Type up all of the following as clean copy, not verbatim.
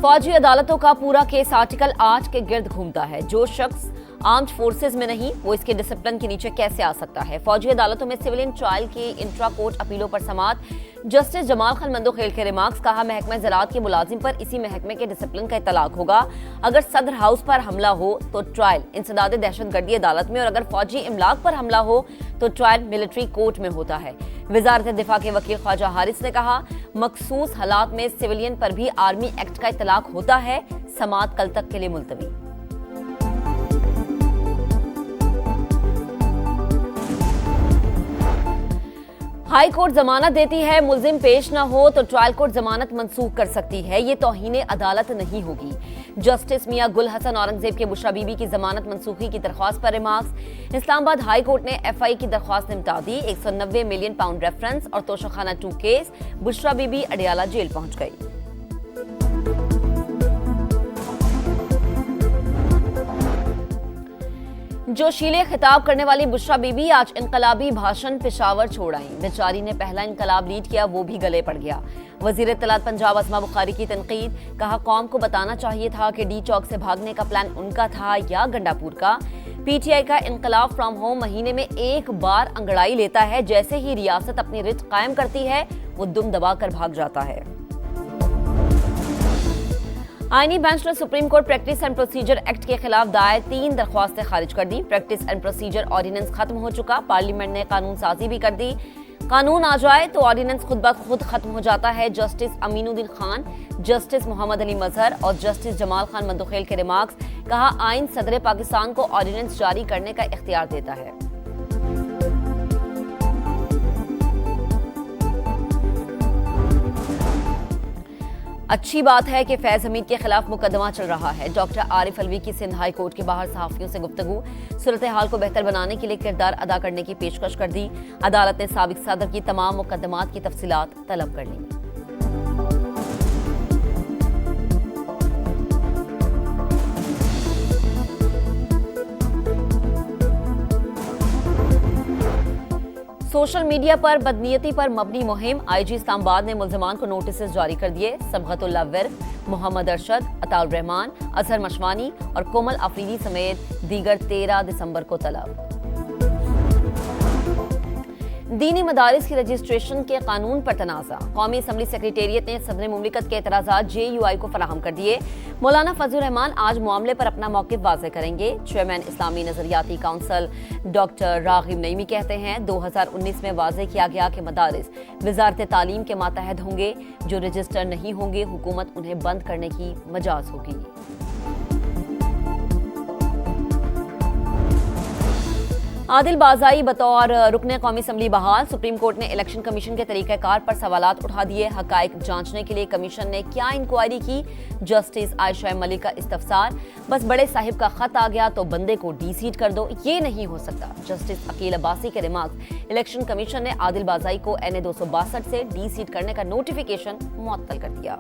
फौजी अदालतों का पूरा केस आर्टिकल 8 के गिर्द घूमता है। जो शख्स आर्म्ड फोर्सेज में नहीं, वो इसके डिसिप्लिन के नीचे कैसे आ सकता है। फौजी अदालतों में सिविलियन ट्रायल की इंट्रा कोर्ट अपीलों पर समाअत। जस्टिस जमाल खान मंदोखेल के रिमार्क्स। कहा, महकमा ज़राअत के मुलाजिम पर इसी महकमे के डिसिप्लिन का इतलाक होगा। अगर सदर हाउस पर हमला हो तो ट्रायल इंसदाद दहशतगर्दी अदालत में, और अगर फौजी इमलाक पर हमला हो तो ट्रायल मिलिट्री कोर्ट में होता है। वजारत दिफा के वकील ख्वाजा हारिस ने कहा, मखसूस हालात में सिविलियन पर भी आर्मी एक्ट का इतलाक होता है। समाअत कल तक के लिए मुलतवी। हाई कोर्ट जमानत देती है, मुलजिम पेश न हो तो ट्रायल कोर्ट जमानत मंसूख कर सकती है। ये तौहीन अदालत नहीं होगी। जस्टिस मियां गुल हसन औरंगजेब के बुशरा बीबी की जमानत मंसूखी की दरख्वास्त पर रिमार्क्स। इस्लामाबाद हाई कोर्ट ने FI की दरख्वास्त निपटा दी। 190 मिलियन पाउंड रेफरेंस और तोशाखाना 2 केस। बुशरा बीबी अडियाला जेल पहुंच गई। जोशीले खिताब करने वाली बुशरा बीबी आज इनकलाबी भाषण पेशावर छोड़ आई। बेचारी ने पहला इनकलाब लीड किया, वो भी गले पड़ गया। वजीर इत्तलात पंजाब अस्मा बुखारी की तनकीद। कहा, कौम को बताना चाहिए था कि डी चौक से भागने का प्लान उनका था या गंडापुर का। PTI का इनकलाब फ्रॉम होम महीने में एक बार अंगड़ाई लेता है। जैसे ही रियासत अपनी रित कायम करती है, वो दुम दबाकर भाग जाता है। आईनी बेंच ने supreme court practice and procedure act के खिलाफ दायर 3 दरख्वास्तें खारिज कर दी। प्रैक्टिस एंड प्रोसीजर ऑर्डिनेंस खत्म हो चुका। पार्लियामेंट ने कानून साजी भी कर दी। कानून आ जाए तो ऑर्डिनेंस खुद ब खुद खत्म हो जाता है। जस्टिस अमीनुद्दीन खान, जस्टिस मोहम्मद अली मजहर और जस्टिस जमाल खान मंदोखेल के रिमार्क्स। कहा, आइन सदर पाकिस्तान को ऑर्डिनेंस जारी करने का इख्तियार देता है। अच्छी बात है कि फैज हमीद के खिलाफ मुकदमा चल रहा है। डॉक्टर आरिफ अलवी की सिंध हाई कोर्ट के बाहर सहाफियों से गुफ्तगू। सूरत हाल को बेहतर बनाने के लिए किरदार अदा करने की पेशकश कर दी। अदालत ने साबिक सदर की तमाम मुकदमात की तफसीलात तलब कर ली। सोशल मीडिया पर बदनीयती पर मबनी मुहिम। IG इस्लामाबाद ने मुल्जिमान को नोटिस जारी कर दिए। सबगतुल्लाह विर्क, मोहम्मद अरशद, अताउर रहमान, अजहर मशवानी और कोमल अफरीदी समेत दीगर 13 दिसंबर को तलब। दीनी मदारिस की रजिस्ट्रेशन के कानून पर तनाज़ा। कौमी असम्बली सेक्रेटेरिएट ने सदर मुमलिकत के एतराज़ात JUI को फराहम कर दिए। मौलाना फजलुर रहमान आज मामले पर अपना मौक़िफ़ वाज़ेह करेंगे। चेयरमैन इस्लामी नज़रियाती काउंसिल डॉक्टर राग़िब नईमी कहते हैं, 2019 में वाज़ेह किया गया कि मदारिस वज़ारत तालीम के मातहत होंगे। जो रजिस्टर नहीं होंगे, हुकूमत उन्हें बंद करने की मजाज होगी। आदिल बाज़ाई बतौर रुकने कौमी असम्बली बहाल। सुप्रीम कोर्ट ने इलेक्शन कमीशन के तरीक़ाकार पर सवालात उठा दिए। हक़ाइक़ जांचने के लिए कमीशन ने क्या इंक्वायरी की। जस्टिस आयशा मलिक का इस्तफसार। बस बड़े साहिब का खत आ गया तो बंदे को डीसीट कर दो, ये नहीं हो सकता। जस्टिस अकील अब्बासी के रिमार्क्स। इलेक्शन कमीशन ने आदिल बाज़ाई को NA 262 से डीसीट करने का नोटिफिकेशन मुअत्तल कर दिया।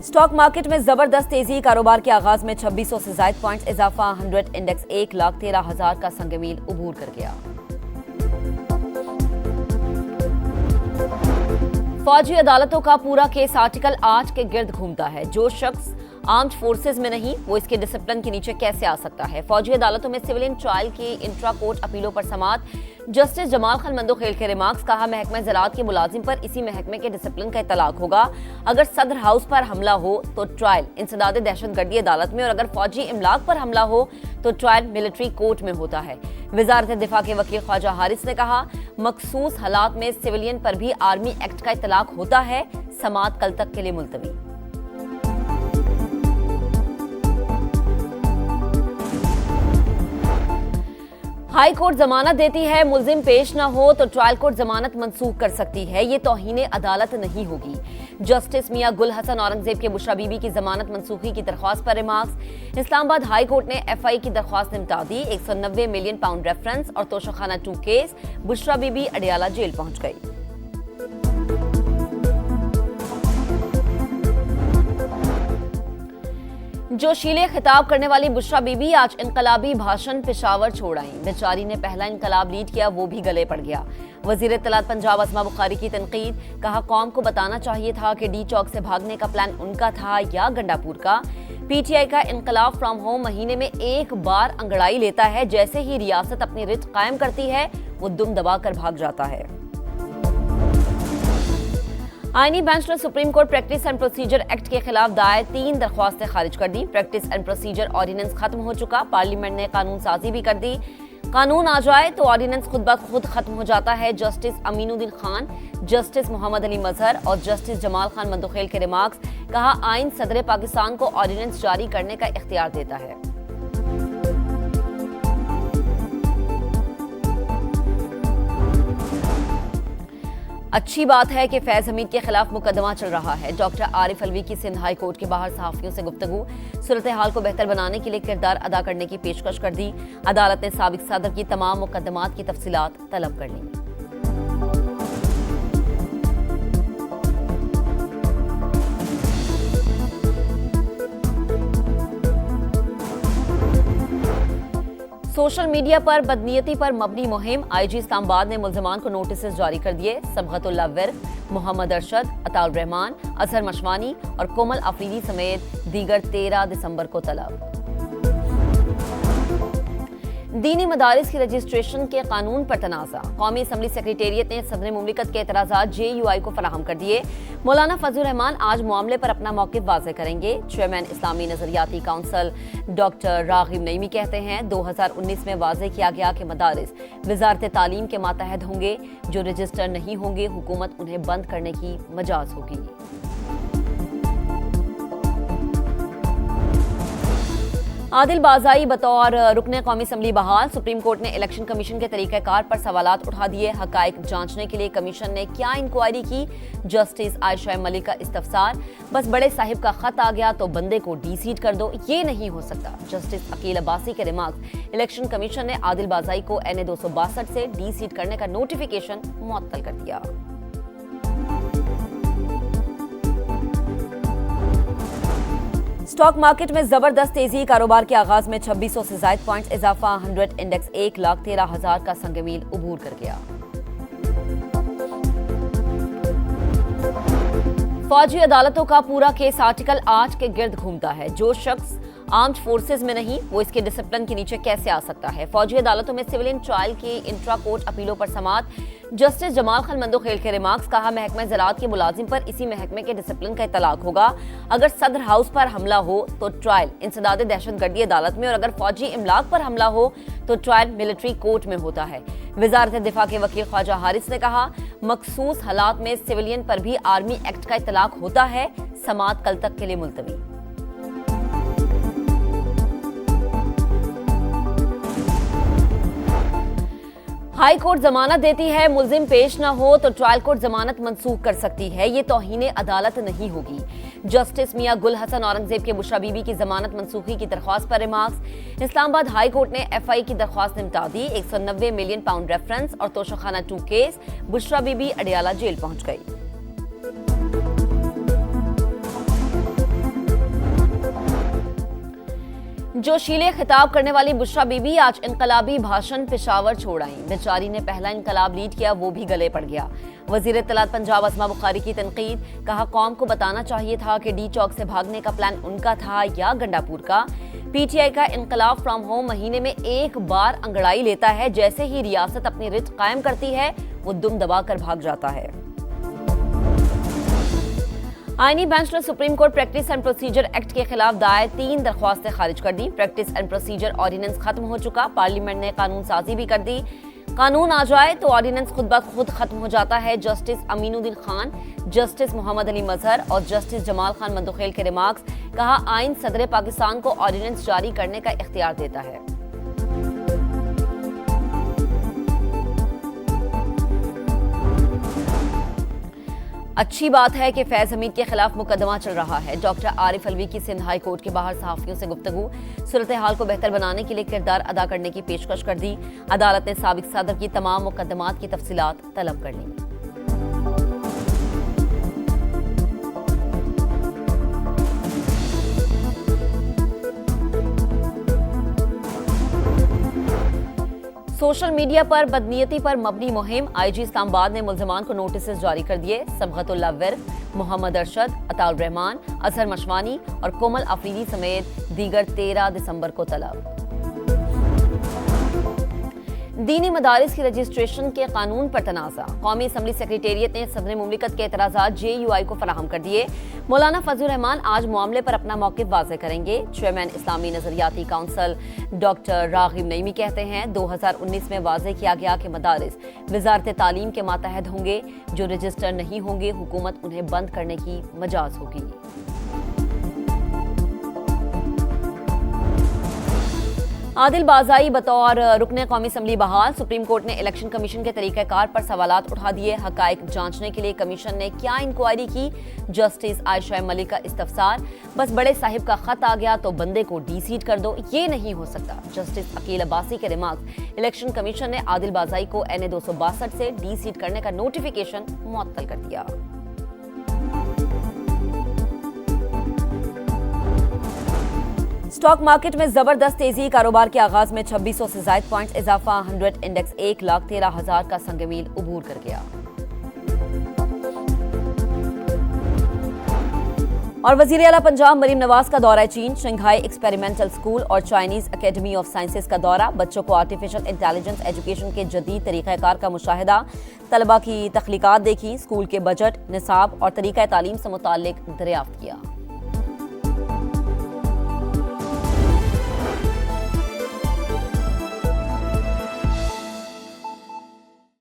स्टॉक मार्केट में जबरदस्त तेजी। कारोबार के आगाज में 2600 से ज्यादा पॉइंट्स इजाफा। 100 इंडेक्स 1,13,000 का संगमील उबूर कर गया। फौजी अदालतों का पूरा केस आर्टिकल 8 के गिर्द घूमता है। जो शख्स आर्म्ड फोर्सेज में नहीं, वो इसके डिसिप्लिन के नीचे कैसे आ सकता है। फौजी अदालतों में सिविलियन ट्रायल की इंट्रा कोर्ट अपीलों पर समाअत। जस्टिस जमाल खान मंदोखेल के रिमार्क्स। कहा, महकमा ज़राअत के मुलाजिम पर इसी महकमे के डिसिप्लिन का इतलाक होगा। अगर सदर हाउस पर हमला हो तो ट्रायल इंसदाद दहशतगर्दी अदालत में, और अगर फौजी इमलाक पर हमला हो तो ट्रायल मिलिट्री कोर्ट में होता है। वजारत दिफा के वकील ख्वाजा हारिस ने कहा, मखसूस हालात में सिविलियन पर भी आर्मी एक्ट का इतलाक होता है। समाअत कल तक के लिए मुलतवी। हाई कोर्ट जमानत देती है, मुलजिम पेश न हो तो ट्रायल कोर्ट जमानत मंसूख कर सकती है। ये तौहीन अदालत नहीं होगी। जस्टिस मियां गुल हसन औरंगजेब के बुशरा बीबी की जमानत मंसूखी की दरख्वास्त पर रिमार्क्स। इस्लामाबाद हाई कोर्ट ने FI की दरख्वास्त निपटा दी। 190 मिलियन पाउंड रेफरेंस और तोशाखाना 2 केस। बुशरा बीबी अडियाला जेल पहुंच गई। जोशीले खिताब करने वाली बुशरा बीबी आज इनकलाबी भाषण पेशावर छोड़ आई। बेचारी ने पहला इनकलाब लीड किया, वो भी गले पड़ गया। वजीर इत्तलात पंजाब अस्मा बुखारी की तनकीद, कहा कौम को बताना चाहिए था कि डी चौक से भागने का प्लान उनका था या गंडापुर का। पीटीआई का इनकलाब फ्रॉम होम महीने में एक बार अंगड़ाई लेता है, जैसे ही रियासत अपनी रिट कायम करती है वो दुम दबाकर भाग जाता है। आईनी बेंच ने supreme court practice and procedure act के खिलाफ दायर 3 दरख्वास्तें खारिज कर दी। प्रैक्टिस एंड प्रोसीजर ऑर्डिनेंस खत्म हो चुका, पार्लियामेंट ने कानून साजी भी कर दी। कानून आ जाए तो ऑर्डिनेंस खुद ब खुद खत्म हो जाता है। जस्टिस अमीनुद्दीन खान, जस्टिस मोहम्मद अली मजहर और जस्टिस जमाल खान मंदोखेल के रिमार्क्स, कहा आइन सदर पाकिस्तान को ऑर्डिनेंस जारी करने का इख्तियार देता है। अच्छी बात है कि फैज हमीद के खिलाफ मुकदमा चल रहा है। डॉक्टर आरिफ अलवी की सिंध हाई कोर्ट के बाहर सहाफियों से गुफ्तगू, सूरत हाल को बेहतर बनाने के लिए किरदार अदा करने की पेशकश कर दी। अदालत ने साबिक सदर की तमाम मुकदमात की तफसीलात तलब कर ली। सोशल मीडिया पर बदनीयती पर मबनी मुहिम, आईजी इस्लामाबाद ने मुल्जिमान को नोटिस जारी कर दिए। सबगतुल्लाह विर्क, मोहम्मद अरशद, अताउर रहमान, अजहर मशवानी और कोमल अफरीदी समेत दीगर 13 दिसंबर को तलब। दीनी मदारिस की रजिस्ट्रेशन के कानून पर तनाज़ा, कौमी असम्बली सेक्रेटेरिएट ने सदर मुमलिकत के एतराज़ात JUI को फराहम कर दिए। मौलाना फजलुर रहमान आज मामले पर अपना मौक़िफ़ वाज़ेह करेंगे। चेयरमैन इस्लामी नज़रियाती काउंसिल डॉक्टर रागिब नईमी कहते हैं 2019 में वाज़ेह किया गया कि मदारिस वज़ारत तालीम के मातहत होंगे, जो रजिस्टर नहीं होंगे हुकूमत उन्हें बंद करने की मजाज होगी। आदिल बाज़ाई बतौर रुकने कौमी असम्बली बहाल, सुप्रीम कोर्ट ने इलेक्शन कमीशन के तरीक़ाकार पर सवालात उठा दिए। हक़ाइक़ जांचने के लिए कमीशन ने क्या इंक्वायरी की, जस्टिस आयशा मलिक का इस्तफसार, बस बड़े साहिब का खत आ गया तो बंदे को डी-सीट कर दो, ये नहीं हो सकता। जस्टिस अकील अब्बासी के रिमार्क्स, इलेक्शन कमीशन ने आदिल बाज़ाई को NA 262 से डी-सीट करने का नोटिफिकेशन मुअत्तल कर दिया। स्टॉक मार्केट में जबरदस्त तेजी, कारोबार के आगाज में 2600 से ज्यादा पॉइंट्स इजाफा, 100 इंडेक्स 1,13,000 का संगमील उबूर कर गया। फौजी अदालतों का पूरा केस आर्टिकल 8 के गिर्द घूमता है। जो शख्स आर्म्ड फोर्सेज में नहीं, वो इसके डिसिप्लिन के नीचे कैसे आ सकता है। फौजी अदालतों में सिविलियन ट्रायल की इंट्रा कोर्ट अपीलों पर समाअत, जस्टिस जमाल खान मंदोखेल के रिमार्क्स, कहा महकमा ज़राअत के मुलाजिम पर इसी महकमे के डिसिप्लिन का इतलाक होगा। अगर सदर हाउस पर हमला हो तो ट्रायल इंसदाद दहशतगर्दी अदालत में, और अगर फौजी इमलाक पर हमला हो तो ट्रायल मिलिट्री कोर्ट में होता है। वजारत दिफा के वकील ख्वाजा हारिस ने कहा मखसूस हालात में सिविलियन पर भी आर्मी एक्ट का इतलाक होता है। समाअत कल तक के लिए मुलतवी। हाई कोर्ट जमानत देती है, मुल्जिम पेश न हो तो ट्रायल कोर्ट जमानत मंसूख कर सकती है, ये तौहीन अदालत नहीं होगी। जस्टिस मियां गुल हसन औरंगजेब के बुशरा बीबी की जमानत मंसूखी की दरख्वास्त पर रिमार्क्स, इस्लामाबाद हाई कोर्ट ने FI की दरख्वास्त निपटा दी। 190 मिलियन पाउंड रेफरेंस और तोशाखाना 2 केस, बुशरा बीबी अडियाला जेल पहुंच गई। जोशीले खिताब करने वाली बुशरा बीबी आज इनकलाबी भाषण पेशावर छोड़ आई। बेचारी ने पहला इनकलाब लीड किया, वो भी गले पड़ गया। वजीर इत्तलात पंजाब अस्मा बुखारी की तनकीद, कहा कौम को बताना चाहिए था कि डी चौक से भागने का प्लान उनका था या गंडापुर का। पीटीआई का इनकलाब फ्रॉम होम महीने में एक बार अंगड़ाई लेता है, जैसे ही रियासत अपनी रिट कायम करती है वो दुम दबाकर भाग जाता है। आईनी बेंच ने supreme court practice and procedure act के खिलाफ दायर 3 दरख्वास्तें खारिज कर दी। प्रैक्टिस एंड प्रोसीजर ऑर्डिनेंस खत्म हो चुका, पार्लियामेंट ने कानून साजी भी कर दी। कानून आ जाए तो ऑर्डिनेंस खुद ब खुद खत्म हो जाता है। जस्टिस अमीनुद्दीन खान, जस्टिस मोहम्मद अली मजहर और जस्टिस जमाल खान मंदोखेल के रिमार्क्स, कहा आइन सदर पाकिस्तान को ऑर्डिनेंस जारी करने का इख्तियार देता है। अच्छी बात है कि फैज हमीद के खिलाफ मुकदमा चल रहा है। डॉक्टर आरिफ अलवी की सिंध हाई कोर्ट के बाहर सहाफियों से गुफ्तगू, सूरत हाल को बेहतर बनाने के लिए किरदार अदा करने की पेशकश कर दी। अदालत ने साबिक सदर की तमाम मुकदमात की तफसीलात तलब कर ली। सोशल मीडिया पर बदनीयती पर मबनी मुहिम, आईजी इस्लामाबाद ने मुल्जिमान को नोटिस जारी कर दिए। सबगतुल्लाह विर्क, मोहम्मद अरशद, अताउर रहमान, अजहर मशवानी और कोमल अफरीदी समेत दीगर 13 दिसंबर को तलब। दीनी मदारिस की रजिस्ट्रेशन के कानून पर तनाज़ा, कौमी असम्बली सेक्रेटेरिएट ने सदर मुमलिकत के एतराज़ात JUI को फराहम कर दिए। मौलाना फजलुर रहमान आज मामले पर अपना मौक़िफ़ वाज़ेह करेंगे। चेयरमैन इस्लामी नज़रियाती काउंसिल डॉक्टर राग़िब नईमी कहते हैं 2019 में वाज़ेह किया गया कि मदारिस वज़ारत तालीम के मातहत होंगे, जो रजिस्टर नहीं होंगे हुकूमत उन्हें बंद करने की मजाज होगी। आदिल बाज़ाई बतौर रुकने कौमी असम्बली बहाल, सुप्रीम कोर्ट ने इलेक्शन कमीशन के तरीक़ाकार पर सवालात उठा दिए। हक़ाइक़ जांचने के लिए कमीशन ने क्या इंक्वायरी की, जस्टिस आयशा मलिक का इस्तफसार। बस बड़े साहिब का खत आ गया तो बंदे को डीसीट कर दो, ये नहीं हो सकता। जस्टिस अकील अब्बासी के रिमार्क्स। इलेक्शन कमीशन ने आदिल बाज़ाई को NA 262 से डीसीट करने का नोटिफिकेशन मुअत्तल कर दिया। स्टॉक मार्केट में जबरदस्त तेजी, कारोबार के आगाज में 2600 से ज्यादा पॉइंट्स इजाफा, 100 इंडेक्स 1,13,000 का संगमील उबूर कर गया। और वजीर आला पंजाब मरीम नवाज का दौरा चीन, शंघाई एक्सपेरिमेंटल स्कूल और चाइनीज अकेडमी ऑफ साइंसेज का दौरा, बच्चों को आर्टिफिशियल इंटेलिजेंस एजुकेशन के जदीद तरीक़ाकार का मुशाहिदा, तलबा की तख्लीकात देखी, स्कूल के बजट, निसाब और तरीक़ा तालीम से मुताल्लिक दरियाफ्त किया।